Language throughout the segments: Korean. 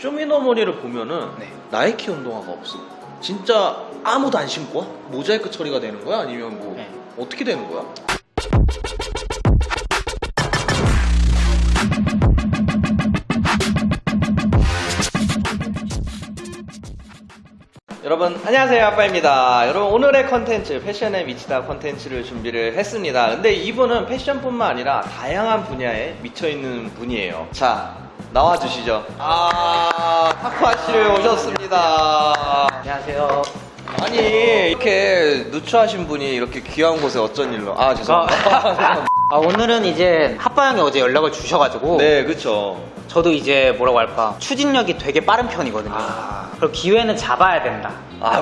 쇼미더머니를 보면은 네. 나이키 운동화가 없어. 진짜 아무도 안 신고 와? 모자이크 처리가 되는 거야? 아니면 뭐 네. 어떻게 되는 거야? 여러분 안녕하세요, 아빠입니다. 여러분, 오늘의 컨텐츠 패션에 미치다 컨텐츠를 준비를 했습니다. 근데 이분은 패션뿐만 아니라 다양한 분야에 미쳐있는 분이에요. 자, 나와주시죠. 타쿠아씨를 오셨습니다. 안녕하세요. 아니, 이렇게 누추하신 분이 이렇게 귀한 곳에 어쩐 일로? 죄송합니다. 오늘은 이제 핫바 형이 어제 연락을 주셔가지고 네, 그쵸. 저도 이제 뭐라고 할까, 추진력이 되게 빠른 편이거든요. 그리고 기회는 잡아야 된다.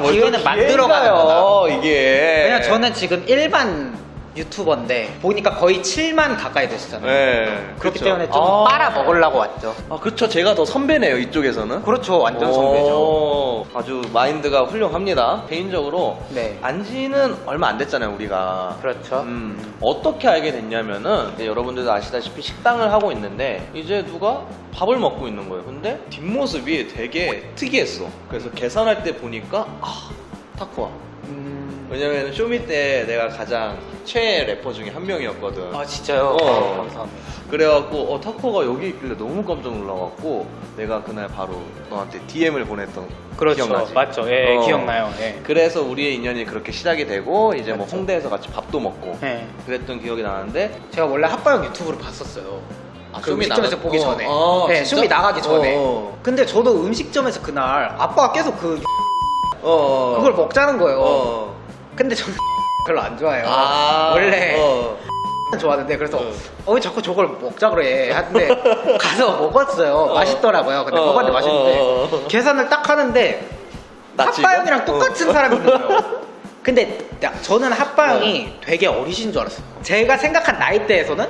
기회는 만들어가는 거다. 이게. 왜냐면 저는 지금 일반 유튜버인데 보니까 거의 7만 가까이 되시잖아요. 네, 그렇기 그쵸. 때문에 좀 빨아 먹으려고 왔죠. 그쵸. 제가 더 선배네요, 이쪽에서는. 그렇죠. 완전 선배죠. 아주 마인드가 훌륭합니다. 개인적으로 네. 안지는 얼마 안 됐잖아요, 우리가. 그렇죠. 어떻게 알게 됐냐면은, 이제 여러분들도 아시다시피 식당을 하고 있는데 이제 누가 밥을 먹고 있는 거예요. 근데 뒷모습이 되게 특이했어. 그래서 계산할 때 보니까 타쿠아. 왜냐면 쇼미 때 내가 가장 최애 래퍼 중에 한 명이었거든. 진짜요? 감사합니다. 그래갖고 타코가 여기 있길래 너무 깜짝 놀라갖고 내가 그날 바로 너한테 DM을 보냈던. 그렇죠. 기억나지? 맞죠. 기억나요. 그래서 우리의 인연이 그렇게 시작이 되고 이제 뭐 맞죠. 홍대에서 같이 밥도 먹고 네. 그랬던 기억이 나는데. 제가 원래 핫바 형 유튜브를 봤었어요. 그 쇼미 음식점에서 나가- 보기 전에. 진짜? 쇼미 나가기 전에. 근데 저도 음식점에서 그날 아빠가 계속 그걸 먹자는 거예요. 근데 저는 별로 안 좋아해요. 원래 좋아하는데, 그래서 왜 자꾸 저걸 먹자 그래 하는데 가서 먹었어요. 맛있더라고요. 근데 먹었는데 맛있는데 계산을 딱 하는데 핫바 형이랑 똑같은 사람이 있는 거예요. 근데 저는 핫바 형이 되게 어리신 줄 알았어요. 제가 생각한 나이대에서는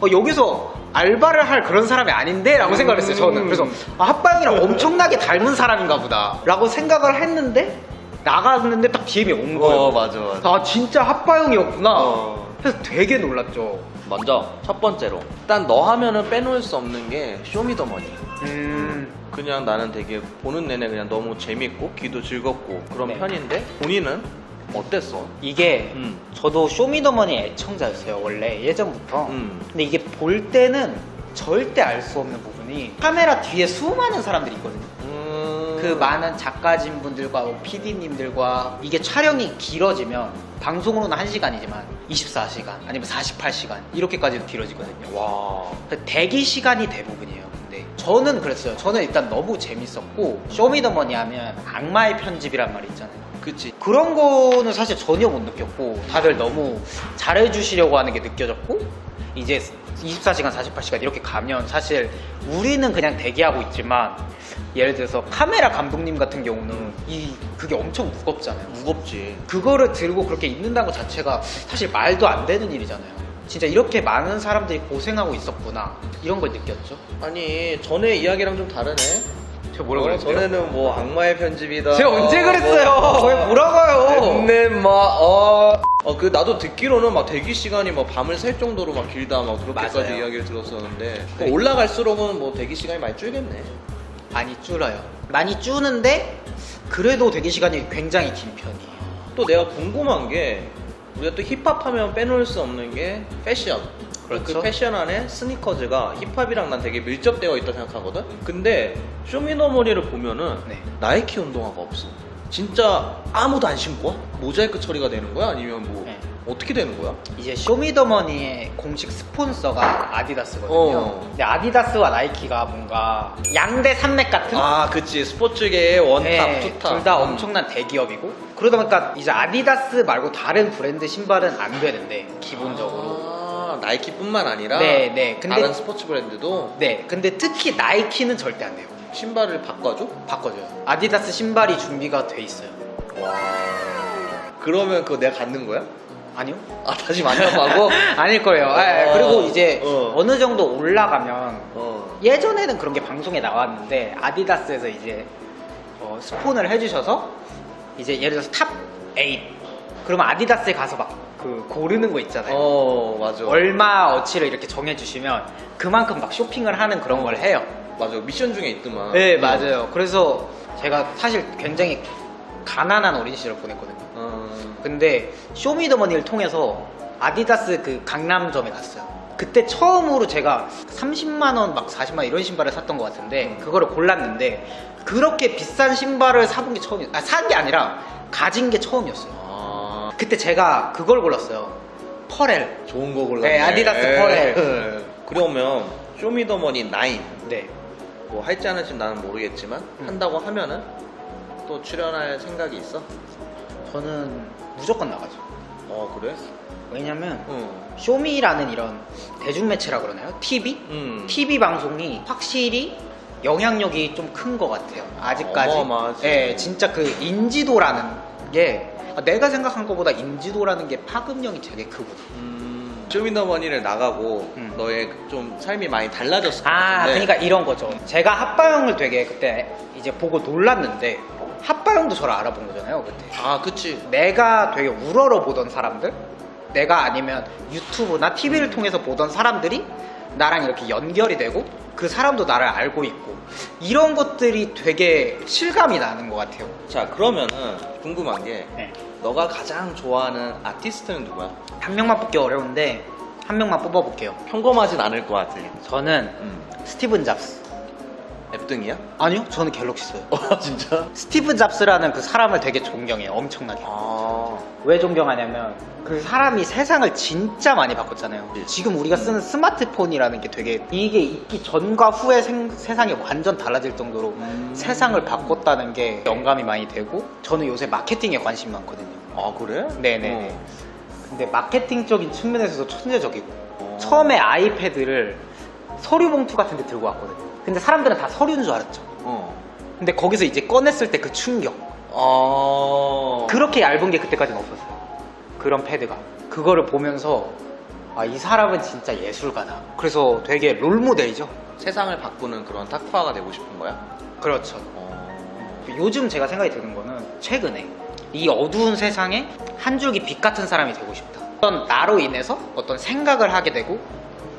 여기서 알바를 할 그런 사람이 아닌데 라고 생각을 했어요. 저는. 그래서 핫바 형이랑 엄청나게 닮은 사람인가 보다 라고 생각을 했는데, 나갔는데 딱 DM이 온 거예요. 맞아. 진짜 핫바 형이었구나. 그래서 되게 놀랐죠. 먼저 첫 번째로 일단 너 하면은 빼놓을 수 없는 게 쇼미더머니. 그냥 나는 되게 보는 내내 그냥 너무 재밌고 귀도 즐겁고 그런 네. 편인데, 본인은 어땠어? 이게 저도 쇼미더머니 애청자였어요, 원래 예전부터. 근데 이게 볼 때는 절대 알 수 없는 부분이, 카메라 뒤에 수많은 사람들이 있거든요. 그 많은 작가진 분들과 PD님들과 이게 촬영이 길어지면, 방송으로는 1시간이지만 24시간 아니면 48시간 이렇게까지도 길어지거든요. 와. 대기 시간이 대부분이에요. 근데 저는 그랬어요. 저는 일단 너무 재밌었고, 쇼미더머니 하면 악마의 편집이란 말이 있잖아요. 그치. 그런 거는 사실 전혀 못 느꼈고, 다들 너무 잘해주시려고 하는 게 느껴졌고, 이제 24시간 48시간 이렇게 가면 사실 우리는 그냥 대기하고 있지만, 예를 들어서 카메라 감독님 같은 경우는 그게 엄청 무겁잖아요. 무겁지. 그거를 들고 그렇게 입는다는 것 자체가 사실 말도 안 되는 일이잖아요. 진짜 이렇게 많은 사람들이 고생하고 있었구나, 이런 걸 느꼈죠. 아니, 전에 이야기랑 좀 다르네. 제가 뭐라고 그랬어요? 전에는 뭐 악마의 편집이다. 제가 언제 그랬어요? 왜 뭐라고요? 근데 나도 듣기로는 막 대기 시간이 막 밤을 샐 정도로 막 길다, 막 그렇게까지 맞아요. 이야기를 들었었는데, 네. 올라갈수록은 뭐 대기 시간이 많이 줄겠네. 많이 줄어요. 많이 줄는데 그래도 대기 시간이 굉장히 긴 편이에요. 또 내가 궁금한 게, 우리가 또 힙합 하면 빼놓을 수 없는 게 패션. 그렇죠. 그 패션 안에 스니커즈가 힙합이랑 난 되게 밀접되어 있다 생각하거든? 근데 쇼미더머니를 보면은 네. 나이키 운동화가 없어. 진짜 아무도 안 신고 와? 모자이크 처리가 되는 거야? 아니면 뭐 네. 어떻게 되는 거야? 이제 쇼미더머니의 공식 스폰서가 아디다스거든요. 근데 아디다스와 나이키가 뭔가 양대 산맥 같은? 그치. 스포츠계의 원탑, 투탑. 둘 다 엄청난 대기업이고, 그러다 보니까 이제 아디다스 말고 다른 브랜드 신발은 안 되는데, 기본적으로. 나이키뿐만 아니라 네. 근데 다른 스포츠 브랜드도 근데 특히 나이키는 절대 안 돼요. 신발을 바꿔줘? 바꿔줘요. 아디다스 신발이 준비가 돼 있어요. 와. 그러면 그거 내가 갖는 거야? 아니요? 다시 만나보고? 아닐 거예요. 그리고 이제 어느 정도 올라가면, 예전에는 그런 게 방송에 나왔는데, 아디다스에서 이제 스폰을 해주셔서 이제 예를 들어서 탑 8, 그러면 아디다스에 가서 막 고르는 거 있잖아요. 맞아. 얼마 어치를 이렇게 정해주시면 그만큼 막 쇼핑을 하는 그런 걸 해요. 맞아, 미션 중에 있더만. 네, 맞아요. 그래서 제가 사실 굉장히 가난한 어린 시절을 보냈거든요. 근데 쇼미더머니를 통해서 아디다스 그 강남점에 갔어요. 그때 처음으로 제가 30만 원, 막 40만 원 이런 신발을 샀던 것 같은데 그거를 골랐는데 그렇게 비싼 신발을 사본 게 처음이었어요. 산 게 아니라 가진 게 처음이었어요. 그때 제가 그걸 골랐어요. 퍼렐. 좋은 거 골랐네. 네, 아디다스 퍼렐. 그러면 쇼미더머니 9 네. 뭐 할지 안 할지 나는 모르겠지만 한다고 하면은 또 출연할 생각이 있어? 저는 무조건 나가죠. 그래? 왜냐면 쇼미라는 이런 대중매체라 그러나요? TV? TV 방송이 확실히 영향력이 좀 큰 것 같아요. 아직까지. 어마어마하지. 네, 진짜 그 인지도라는 게 내가 생각한 것보다 인지도라는 게 파급력이 되게 크거든. 쇼미더머니를 나가고 너의 좀 삶이 많이 달라졌을 것 같은데. 그러니까 이런 거죠. 제가 핫바형을 되게 그때 이제 보고 놀랐는데 핫바형도 저를 알아본 거잖아요, 그때. 그치. 내가 되게 우러러 보던 사람들, 내가 아니면 유튜브나 TV를 통해서 보던 사람들이 나랑 이렇게 연결이 되고 그 사람도 나를 알고 있고 이런 것들이 되게 실감이 나는 것 같아요. 자, 그러면은 궁금한 게 네. 너가 가장 좋아하는 아티스트는 누구야? 한 명만 뽑기 어려운데 한 명만 뽑아볼게요. 평범하진 않을 것 같아. 저는 스티븐 잡스. 앱등이야? 아니요, 저는 갤럭시 써요. 진짜? 스티븐 잡스라는 그 사람을 되게 존경해요, 엄청나게. 왜 존경하냐면 그 사람이 세상을 진짜 많이 바꿨잖아요. 지금 우리가 쓰는 스마트폰이라는 게 되게 이게 있기 전과 후의 세상이 완전 달라질 정도로 세상을 바꿨다는 게 영감이 많이 되고 저는 요새 마케팅에 관심이 많거든요. 그래? 네네. 근데 마케팅적인 측면에서도 천재적이고 처음에 아이패드를 서류 봉투 같은 데 들고 왔거든요. 근데 사람들은 다 서류인 줄 알았죠. 근데 거기서 이제 꺼냈을 때 그 충격. 그렇게 얇은 게 그때까지는 없었어요. 그런 패드가. 그거를 보면서 이 사람은 진짜 예술가다. 그래서 되게 롤모델이죠. 세상을 바꾸는 그런 탁화가 되고 싶은 거야? 그렇죠. 요즘 제가 생각이 드는 거는 최근에 이 어두운 세상에 한 줄기 빛 같은 사람이 되고 싶다. 어떤 나로 인해서 어떤 생각을 하게 되고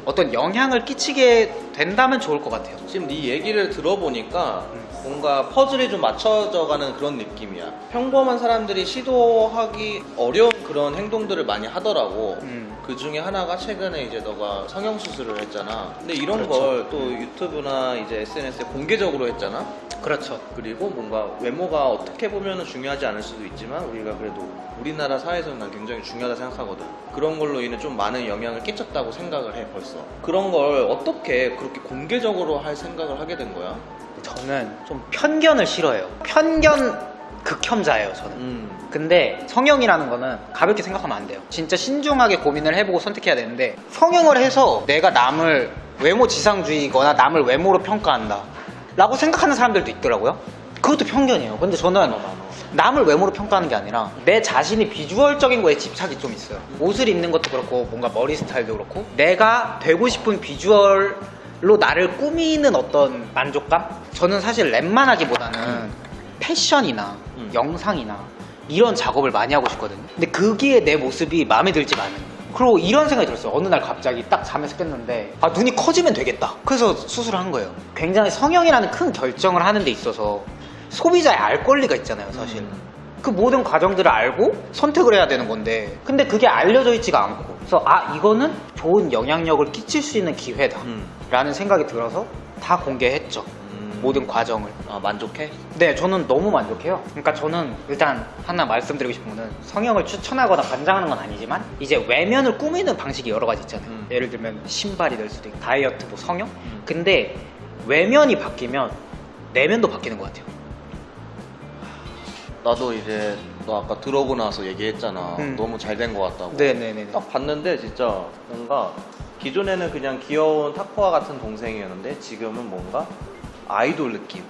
어떤 영향을 끼치게 된다면 좋을 것 같아요. 지금 네 얘기를 들어보니까 뭔가 퍼즐이 좀 맞춰져가는 그런 느낌이야. 평범한 사람들이 시도하기 어려운 그런 행동들을 많이 하더라고. 그 중에 하나가 최근에 이제 너가 성형수술을 했잖아. 근데 이런 그렇죠. 걸 또 유튜브나 이제 SNS에 공개적으로 했잖아. 그렇죠. 그리고 뭔가 외모가 어떻게 보면 중요하지 않을 수도 있지만 우리가 그래도 우리나라 사회에서는 난 굉장히 중요하다 생각하거든. 그런 걸로 인해 좀 많은 영향을 끼쳤다고 생각을 해 벌써. 그런 걸 어떻게 그렇게 공개적으로 할 생각을 하게 된 거야? 저는 좀 편견을 싫어해요. 편견 극혐자예요, 저는. 근데 성형이라는 거는 가볍게 생각하면 안 돼요. 진짜 신중하게 고민을 해보고 선택해야 되는데 성형을 해서 내가 남을 외모 지상주의거나 남을 외모로 평가한다 라고 생각하는 사람들도 있더라고요. 그것도 편견이에요. 근데 저는 남을 외모로 평가하는 게 아니라 내 자신이 비주얼적인 거에 집착이 좀 있어요. 옷을 입는 것도 그렇고 뭔가 머리 스타일도 그렇고 내가 되고 싶은 비주얼로 나를 꾸미는 어떤 만족감? 저는 사실 랩만 하기보다는 패션이나 영상이나 이런 작업을 많이 하고 싶거든요. 근데 거기에 내 모습이 마음에 들지 않은 거예요. 그리고 이런 생각이 들었어요. 어느 날 갑자기 딱 잠에서 깼는데 눈이 커지면 되겠다. 그래서 수술을 한 거예요. 굉장히 성형이라는 큰 결정을 하는 데 있어서 소비자의 알 권리가 있잖아요, 사실. 그 모든 과정들을 알고 선택을 해야 되는 건데 근데 그게 알려져 있지가 않고 그래서 이거는 좋은 영향력을 끼칠 수 있는 기회다 라는 생각이 들어서 다 공개했죠. 모든 과정을. 만족해? 네, 저는 너무 만족해요. 그러니까 저는 일단 하나 말씀드리고 싶은 거는 성형을 추천하거나 관장하는 건 아니지만 이제 외면을 꾸미는 방식이 여러 가지 있잖아요. 예를 들면 신발이 될 수도 있고 다이어트, 뭐 성형. 근데 외면이 바뀌면 내면도 바뀌는 것 같아요. 나도 이제 너 아까 들어오고 나서 얘기했잖아. 너무 잘 된 것 같다고. 네네네. 딱 봤는데 진짜 뭔가 기존에는 그냥 귀여운 타코와 같은 동생이었는데 지금은 뭔가 아이돌 느낌.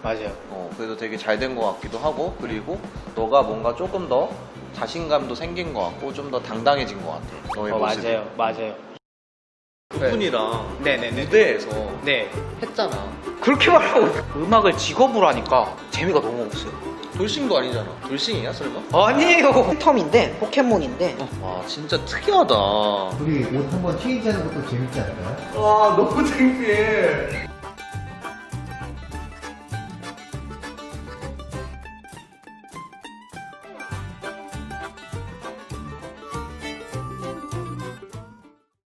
맞아요. 그래서 되게 잘 된 것 같기도 하고 그리고 너가 뭔가 조금 더 자신감도 생긴 것 같고 좀 더 당당해진 것 같아. 너의 모습이. 맞아요. 그분이랑 네네네. 무대에서 네. 했잖아. 그렇게 말하고 음악을 직업으로 하니까 재미가 너무 없어요. 돌싱도 아니잖아. 돌싱이야 설마? 아니에요. 팬텀인데 포켓몬인데. 와 진짜 특이하다. 우리 옷 한번 체인지하는 것도 재밌지 않을까요? 와 너무 창피해.